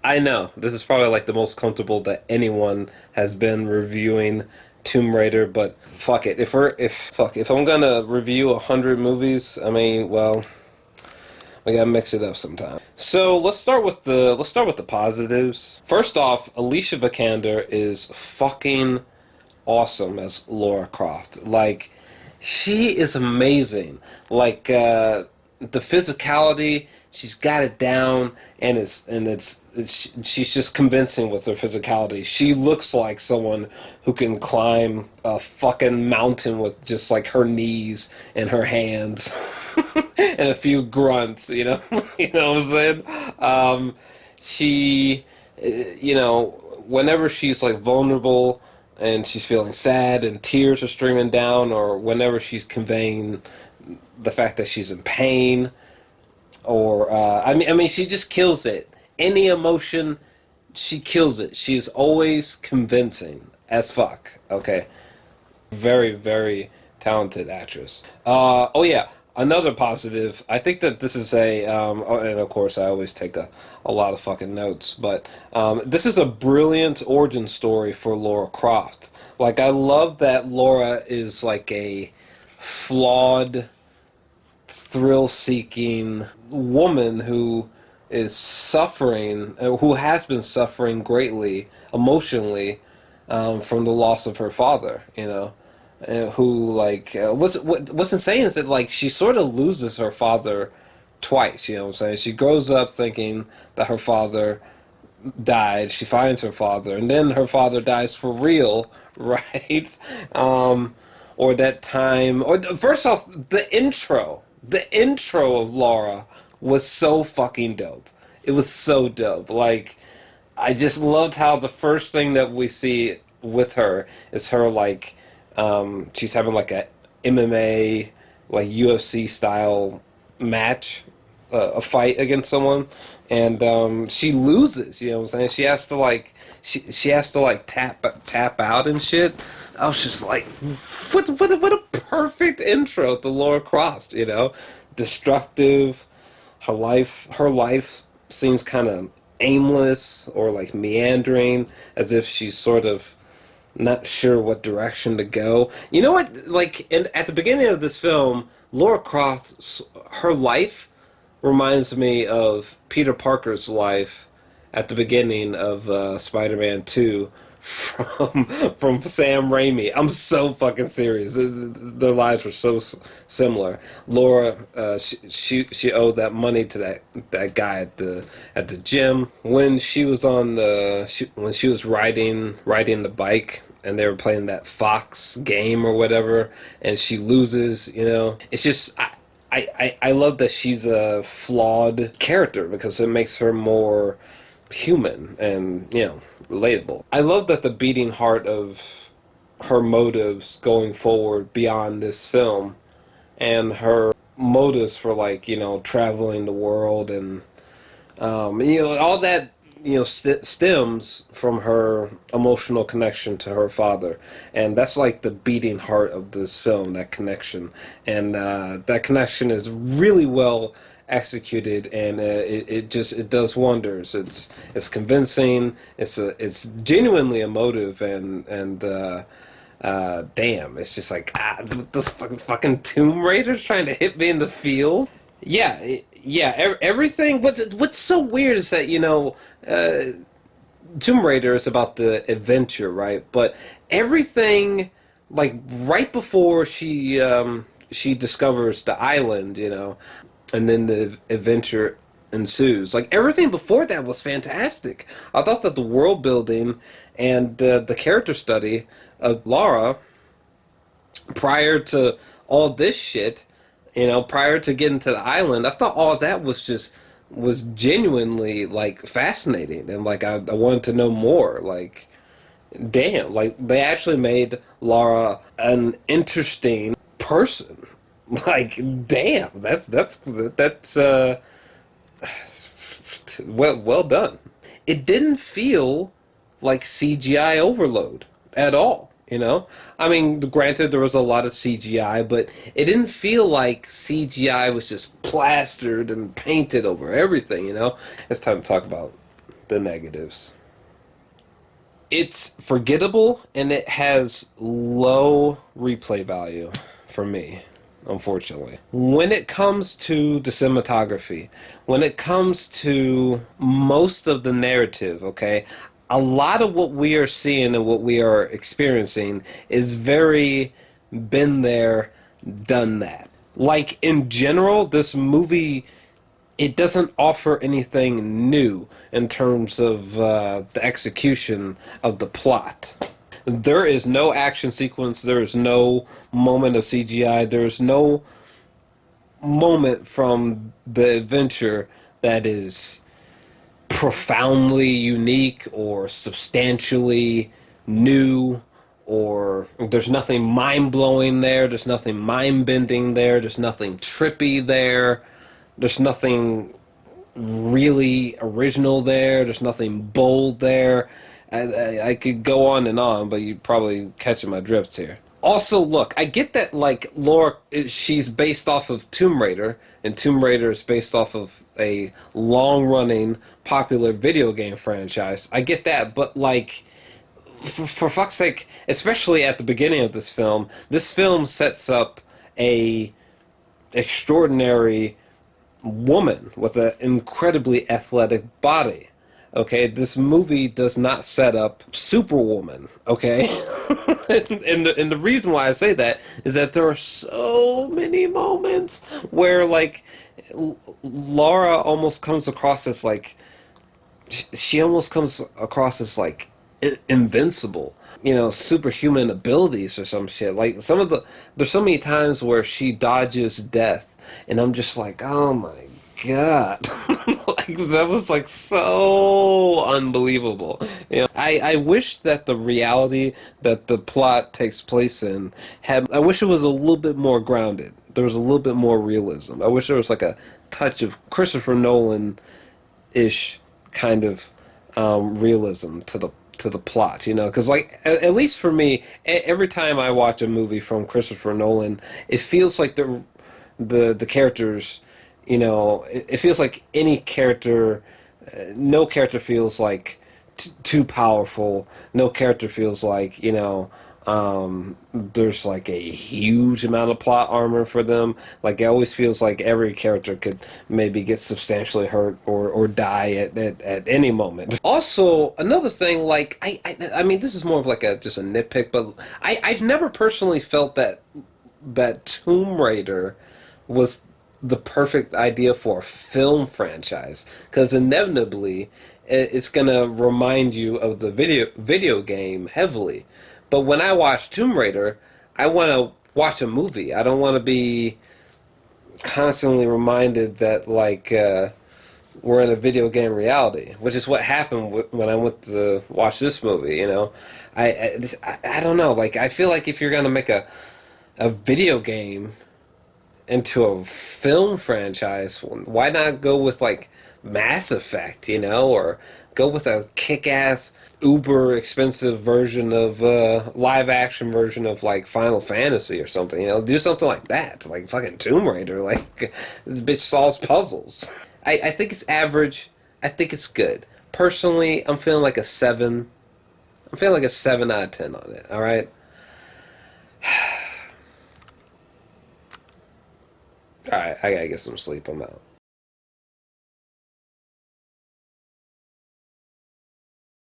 I know this is probably like the most comfortable that anyone has been reviewing Tomb Raider, but fuck it. If I'm gonna review 100 movies, I mean, well, we gotta mix it up sometime. So let's start with the positives. First off, Alicia Vikander is fucking awesome as Laura Croft. Like, she is amazing. Like, the physicality, she's got it down, and she's just convincing with her physicality. She looks like someone who can climb a fucking mountain with just like her knees and her hands. And a few grunts, you know, you know what I'm saying? She, you know, whenever she's like vulnerable and she's feeling sad and tears are streaming down, or whenever she's conveying the fact that she's in pain, or I mean, she just kills it. Any emotion, she kills it. She's always convincing as fuck. Okay, very, very talented actress. Oh yeah, another positive. I think that this is and of course I always take a lot of fucking notes, but this is a brilliant origin story for Laura Croft. Like, I love that Laura is like a flawed, thrill-seeking woman who is suffering, who has been suffering greatly emotionally from the loss of her father. You know, who like what's insane is that like she sort of loses her father twice. You know what I'm saying? She grows up thinking that her father died. She finds her father, and then her father dies for real, right? Or that time, or first off, the intro of Laura was so fucking dope. It was so dope. Like, I just loved how the first thing that we see with her is her like, she's having like a MMA, like UFC style match, a fight against someone, and she loses. You know what I'm saying? She has to like tap out and shit. I was just like, what a perfect intro to Laura Croft. You know, destructive. Her life seems kind of aimless or like meandering, as if she's sort of not sure what direction to go. You know what? Like, at the beginning of this film, Laura Croft's her life reminds me of Peter Parker's life at the beginning of Spider-Man 2 from Sam Raimi. I'm so fucking serious. Their lives were so similar. Laura, she owed that money to that guy at the gym when she was when she was riding the bike, and they were playing that Fox game or whatever, and she loses. You know, it's just. I love that she's a flawed character because it makes her more human and, you know, relatable. I love that the beating heart of her motives going forward beyond this film, and her motives for, like, you know, traveling the world and you know, all that, you know, stems from her emotional connection to her father, and that's like the beating heart of this film. That connection, and that connection is really well executed, and it does wonders. It's convincing. It's genuinely emotive, and damn, it's just like, this fucking Tomb Raider's trying to hit me in the feels. Yeah, yeah, everything. What's so weird is that, you know, Tomb Raider is about the adventure, right? But everything, like right before she discovers the island, you know, and then the adventure ensues. Like, everything before that was fantastic. I thought that the world building and the character study of Lara prior to all this shit, you know, prior to getting to the island, I thought all that was genuinely like fascinating, and like I wanted to know more. Like, damn, like they actually made Lara an interesting person. Like, damn, that's well done. It didn't feel like CGI overload at all, you know? I mean, granted, there was a lot of CGI, but it didn't feel like CGI was just plastered and painted over everything, you know? It's time to talk about the negatives. It's forgettable, and it has low replay value for me, unfortunately. When it comes to the cinematography, when it comes to most of the narrative, okay, a lot of what we are seeing and what we are experiencing is very been there, done that. Like, in general, this movie, it doesn't offer anything new in terms of the execution of the plot. There is no action sequence, there is no moment of CGI, there is no moment from the adventure that is profoundly unique or substantially new, or there's nothing mind-blowing there, there's nothing mind-bending there, there's nothing trippy there, there's nothing really original there, there's nothing bold there. I could go on, but you're probably catching my drift here. Also, look, I get that, like, Laura, she's based off of Tomb Raider, and Tomb Raider is based off of a long-running, popular video game franchise. I get that, but, like, for fuck's sake, especially at the beginning of this film sets up a extraordinary woman with an incredibly athletic body. Okay, this movie does not set up Superwoman, okay? and the reason why I say that is that there are so many moments where, like, Laura almost comes across as, like, she almost comes across as, like, invincible. You know, superhuman abilities or some shit. Like, there's so many times where she dodges death, and I'm just like, oh my God. Like, that was, like, so unbelievable. You know, I wish that the reality that the plot takes place in I wish it was a little bit more grounded. There was a little bit more realism. I wish there was, like, a touch of Christopher Nolan-ish kind of realism to the plot, you know, because, like, at least for me, every time I watch a movie from Christopher Nolan, it feels like the characters, you know, it feels like any character, no character feels like too powerful. No character feels like, you know, there's like a huge amount of plot armor for them. Like, it always feels like every character could maybe get substantially hurt or die at any moment. Also, another thing, like, I mean, this is more of like just a nitpick, but I've never personally felt that Tomb Raider was the perfect idea for a film franchise, because inevitably it's gonna remind you of the video game heavily. But when I watch Tomb Raider, I want to watch a movie. I don't want to be constantly reminded that, like, we're in a video game reality, which is what happened when I went to watch this movie. You know, I don't know. Like, I feel like if you're gonna make a video game into a film franchise, why not go with, like, Mass Effect, you know, or go with a kick-ass, uber expensive version of live action version of, like, Final Fantasy or something, you know, do something like that, like fucking Tomb Raider. Like, this bitch solves puzzles. I think it's average. I think it's good. Personally, I'm feeling like a 7. I'm feeling like a 7 out of 10 on it, alright? Alright, I gotta get some sleep. I'm out.